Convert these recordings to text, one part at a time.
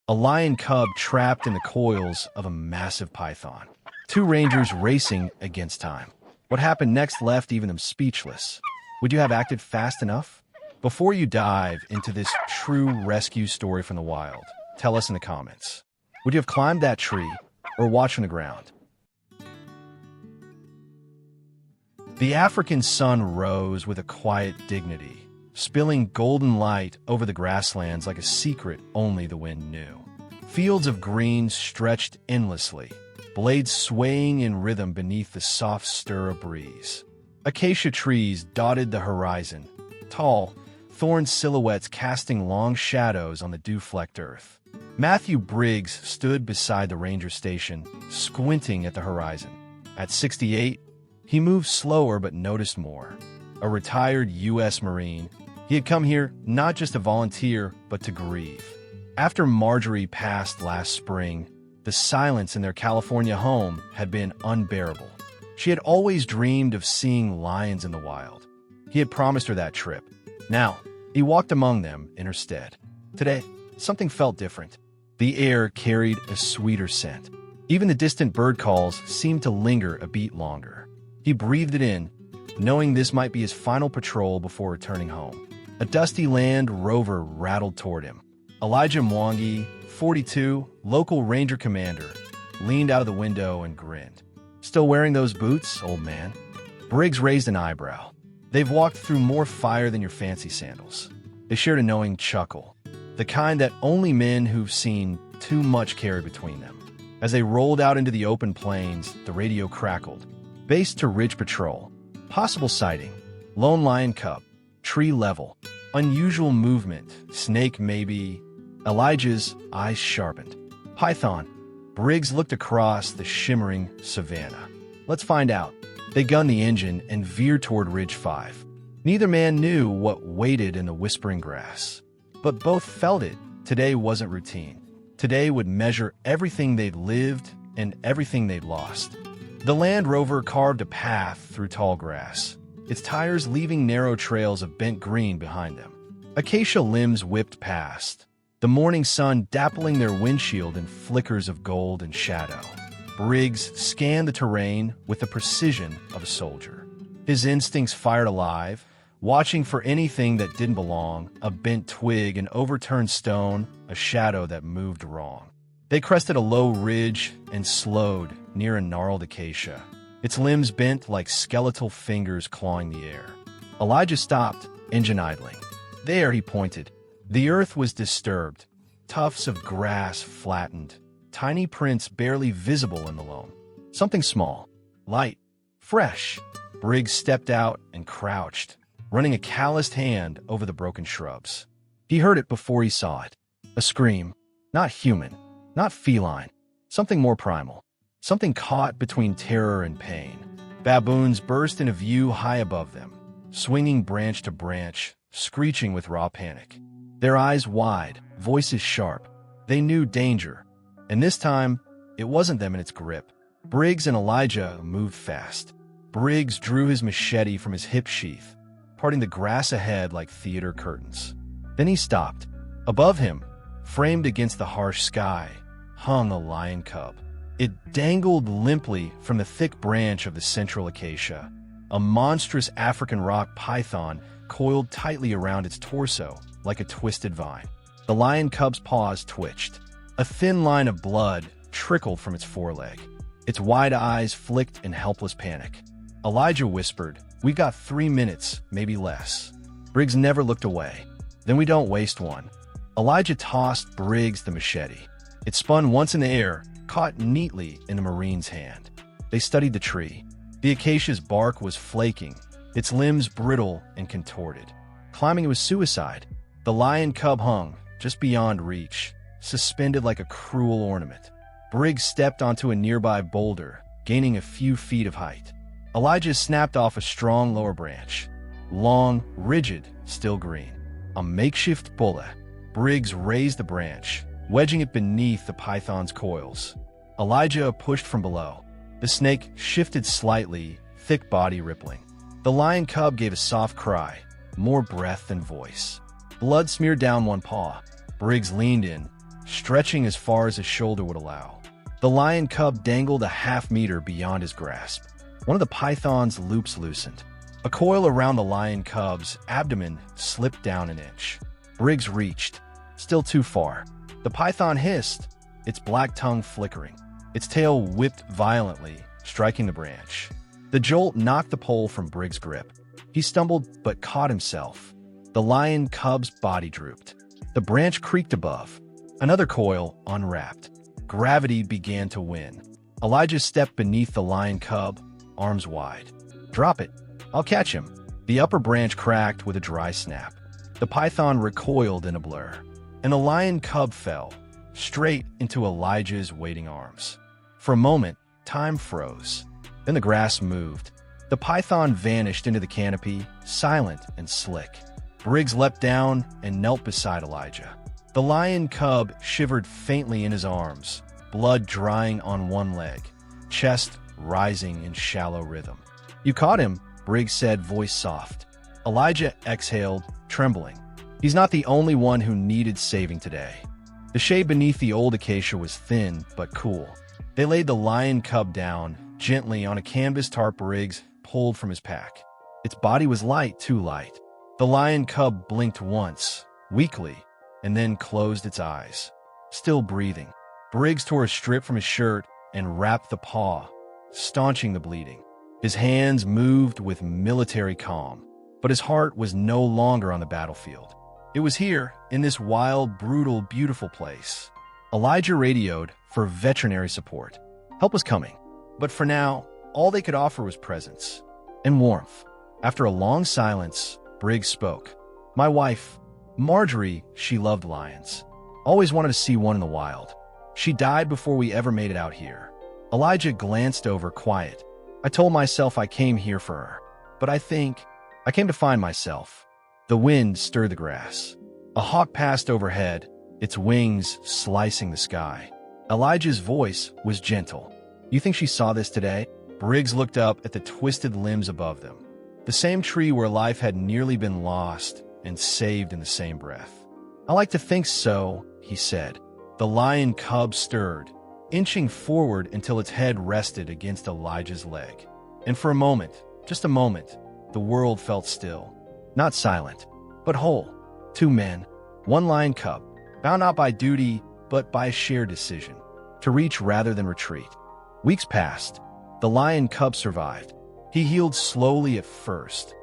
A lion cub trapped in the coils of a massive python. Two rangers racing against time. What happened next left even them speechless. Would you have acted fast enough? Before you dive into this true rescue story from the wild, tell us in the comments. Would you have climbed that tree or watched from the ground? The African sun rose with a quiet dignity, spilling golden light over the grasslands like a secret only the wind knew. Fields of green stretched endlessly, blades swaying in rhythm beneath the soft stir of breeze. Acacia trees dotted the horizon, tall, thorn silhouettes casting long shadows on the dew-flecked earth. Matthew Briggs stood beside the ranger station, squinting at the horizon. At 68, he moved slower but noticed more. A retired U.S. Marine, he had come here not just to volunteer, but to grieve. After Marjorie passed last spring, the silence in their California home had been unbearable. She had always dreamed of seeing lions in the wild. He had promised her that trip. Now, he walked among them in her stead. Today, something felt different. The air carried a sweeter scent. Even the distant bird calls seemed to linger a beat longer. He breathed it in, knowing this might be his final patrol before returning home. A dusty Land Rover rattled toward him. Elijah Mwangi, 42, local ranger commander, leaned out of the window and grinned. "Still wearing those boots, old man?" Briggs raised an eyebrow. "They've walked through more fire than your fancy sandals." They shared a knowing chuckle, the kind that only men who've seen too much carry between them. As they rolled out into the open plains, the radio crackled. Base to Ridge Patrol. Possible sighting. Lone lion cub. Tree level. Unusual movement. Snake maybe. Elijah's eyes sharpened. Python. Briggs looked across the shimmering savanna. "Let's find out." They gunned the engine and veered toward Ridge 5. Neither man knew what waited in the whispering grass, but both felt it. Today wasn't routine. Today would measure everything they'd lived and everything they'd lost. The Land Rover carved a path through tall grass, its tires leaving narrow trails of bent green behind them. Acacia limbs whipped past, the morning sun dappling their windshield in flickers of gold and shadow. Briggs scanned the terrain with the precision of a soldier. His instincts fired alive, watching for anything that didn't belong, a bent twig, an overturned stone, a shadow that moved wrong. They crested a low ridge and slowed near a gnarled acacia, its limbs bent like skeletal fingers clawing the air. Elijah stopped, engine idling. There, he pointed. The earth was disturbed, tufts of grass flattened, tiny prints barely visible in the loam. Something small, light, fresh. Briggs stepped out and crouched, running a calloused hand over the broken shrubs. He heard it before he saw it. A scream, not human, not feline, something more primal, something caught between terror and pain. Baboons burst into view high above them, swinging branch to branch, screeching with raw panic. Their eyes wide, voices sharp. They knew danger, and this time, it wasn't them in its grip. Briggs and Elijah moved fast. Briggs drew his machete from his hip sheath, parting the grass ahead like theater curtains. Then he stopped. Above him, framed against the harsh sky, hung a lion cub. It dangled limply from the thick branch of the central acacia, a monstrous African rock python coiled tightly around its torso like a twisted vine. The lion cub's paws twitched. A thin line of blood trickled from its foreleg. Its wide eyes flicked in helpless panic. Elijah whispered, "We've got 3 minutes, maybe less." Briggs never looked away. "Then we don't waste one." Elijah tossed Briggs the machete. It spun once in the air, caught neatly in the Marine's hand. They studied the tree. The acacia's bark was flaking, its limbs brittle and contorted. Climbing was suicide. The lion cub hung, just beyond reach, suspended like a cruel ornament. Briggs stepped onto a nearby boulder, gaining a few feet of height. Elijah snapped off a strong lower branch. Long, rigid, still green. A makeshift bulla. Briggs raised the branch, wedging it beneath the python's coils. Elijah pushed from below. The snake shifted slightly, thick body rippling. The lion cub gave a soft cry, more breath than voice. Blood smeared down one paw. Briggs leaned in, stretching as far as his shoulder would allow. The lion cub dangled a half-meter beyond his grasp. One of the python's loops loosened. A coil around the lion cub's abdomen slipped down an inch. Briggs reached. Still too far. The python hissed, its black tongue flickering. Its tail whipped violently, striking the branch. The jolt knocked the pole from Briggs' grip. He stumbled but caught himself. The lion cub's body drooped. The branch creaked above. Another coil unwrapped. Gravity began to win. Elijah stepped beneath the lion cub, arms wide. "Drop it. I'll catch him." The upper branch cracked with a dry snap. The python recoiled in a blur, and the lion cub fell, straight into Elijah's waiting arms. For a moment, time froze. Then the grass moved. The python vanished into the canopy, silent and slick. Briggs leapt down and knelt beside Elijah. The lion cub shivered faintly in his arms, blood drying on one leg, chest rising in shallow rhythm. "You caught him," Briggs said, voice soft. Elijah exhaled, trembling. He's not the only one who needed saving today. The shade beneath the old acacia was thin but cool. They laid the lion cub down, gently on a canvas tarp Briggs pulled from his pack. Its body was light, too light. The lion cub blinked once, weakly, and then closed its eyes. Still breathing. Briggs tore a strip from his shirt and wrapped the paw, staunching the bleeding. His hands moved with military calm, but his heart was no longer on the battlefield. It was here, in this wild, brutal, beautiful place. Elijah radioed for veterinary support. Help was coming, but for now, all they could offer was presence and warmth. After a long silence, Briggs spoke. "My wife, Marjorie, she loved lions. Always wanted to see one in the wild. She died before we ever made it out here." Elijah glanced over, quiet. "I told myself I came here for her, but I think I came to find myself." The wind stirred the grass. A hawk passed overhead, its wings slicing the sky. Elijah's voice was gentle. "You think she saw this today?" Briggs looked up at the twisted limbs above them. The same tree where life had nearly been lost and saved in the same breath. "I like to think so," he said. The lion cub stirred, inching forward until its head rested against Elijah's leg. And for a moment, just a moment, the world felt still. Not silent, but whole. Two men, one lion cub, bound not by duty, but by a shared decision, to reach rather than retreat. Weeks passed. The lion cub survived. He healed slowly at first,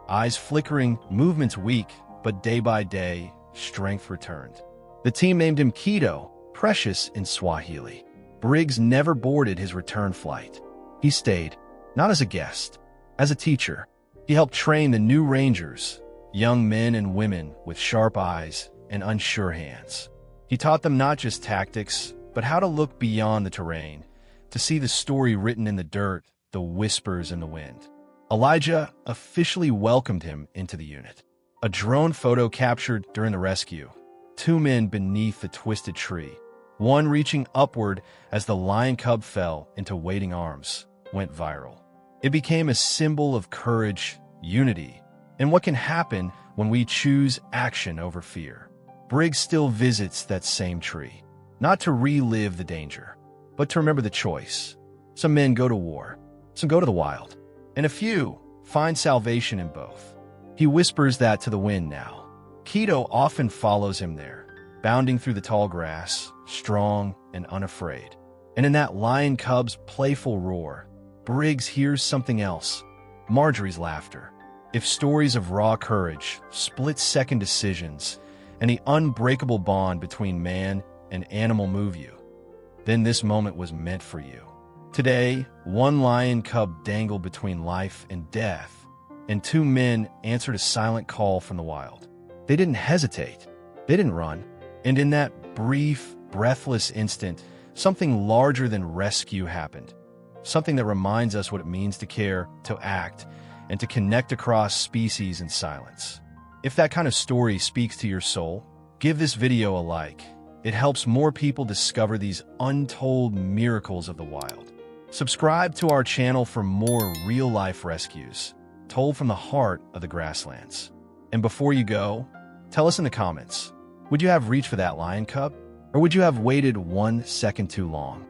eyes flickering, movements weak, but day by day, strength returned. The team named him Keto, precious in Swahili. Briggs never boarded his return flight. He stayed, not as a guest, as a teacher. He helped train the new rangers, young men and women with sharp eyes and unsure hands. He taught them not just tactics, but how to look beyond the terrain, to see the story written in the dirt, the whispers in the wind. Elijah officially welcomed him into the unit. A drone photo captured during the rescue. Two men beneath the twisted tree, one reaching upward as the lion cub fell into waiting arms, went viral. It became a symbol of courage, unity, and what can happen when we choose action over fear. Briggs still visits that same tree, not to relive the danger, but to remember the choice. Some men go to war, some go to the wild, and a few find salvation in both. He whispers that to the wind now. Keto often follows him there, bounding through the tall grass, strong and unafraid. And in that lion cub's playful roar, Briggs hears something else, Marjorie's laughter. If stories of raw courage, split-second decisions, and the unbreakable bond between man and animal move you, then this moment was meant for you. Today, one lion cub dangled between life and death, and two men answered a silent call from the wild. They didn't hesitate. They didn't run. And in that brief, breathless instant, something larger than rescue happened. Something that reminds us what it means to care, to act, and to connect across species in silence. If that kind of story speaks to your soul, give this video a like. It helps more people discover these untold miracles of the wild. Subscribe to our channel for more real-life rescues, told from the heart of the grasslands. And before you go, tell us in the comments, would you have reached for that lion cub? Or would you have waited 1 second too long?